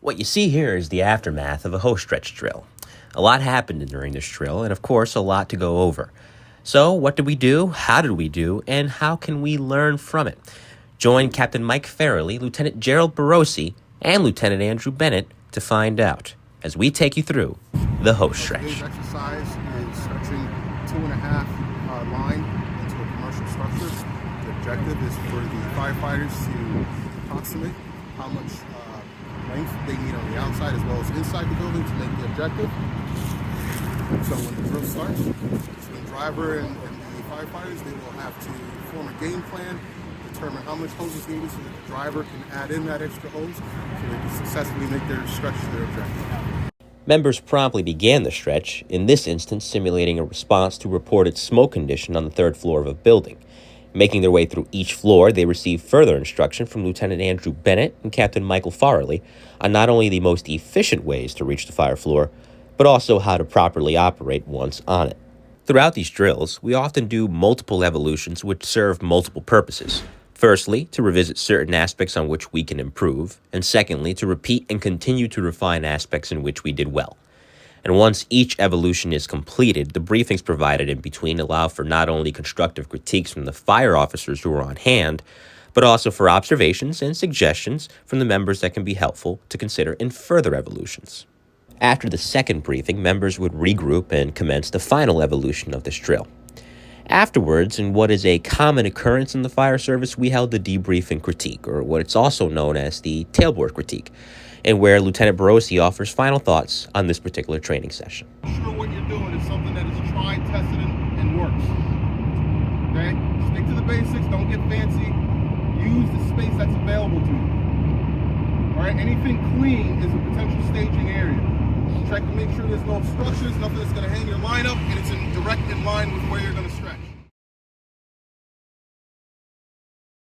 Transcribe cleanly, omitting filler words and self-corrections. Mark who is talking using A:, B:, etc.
A: What you see here is the aftermath of a hose stretch drill. A lot happened during this drill, and of course, a lot to go over. So, what did we do, how did we do, and how can we learn from it? Join Captain Mike Farrelly, Lieutenant Gerald Barossi, and Lieutenant Andrew Bennett to find out as we take you through the hose stretch.
B: Today's exercise is stretching 2.5 line into a commercial structure. The objective is for the firefighters to approximate how much length they need on the outside as well as inside the building to make the objective. So when the drill starts, the driver and the firefighters, they will have to form a game plan, determine how much hose is needed so that the driver can add in that extra hose so they can successfully make their stretch to their objective.
A: Members promptly began the stretch, in this instance simulating a response to reported smoke condition on the third floor of a building. Making their way through each floor, they received further instruction from Lieutenant Andrew Bennett and Captain Michael Farrelly on not only the most efficient ways to reach the fire floor, but also how to properly operate once on it. Throughout these drills, we often do multiple evolutions which serve multiple purposes. Firstly, to revisit certain aspects on which we can improve, and secondly, to repeat and continue to refine aspects in which we did well. And once each evolution is completed, the briefings provided in between allow for not only constructive critiques from the fire officers who are on hand, but also for observations and suggestions from the members that can be helpful to consider in further evolutions. After the second briefing, members would regroup and commence the final evolution of this drill. Afterwards, in what is a common occurrence in the fire service, we held the debrief and critique, or what it's also known as the tailboard critique, and where Lieutenant Barossi offers final thoughts on this particular training session.
B: Sure what you're doing is something that is tried, tested, and works. Okay? Stick to the basics, don't get fancy. Use the space that's available to you. Alright, anything clean is a potential staging area. Check to make sure there's no obstructions, nothing that's going to hang your line up, and it's in direct in line with where you're going to stretch.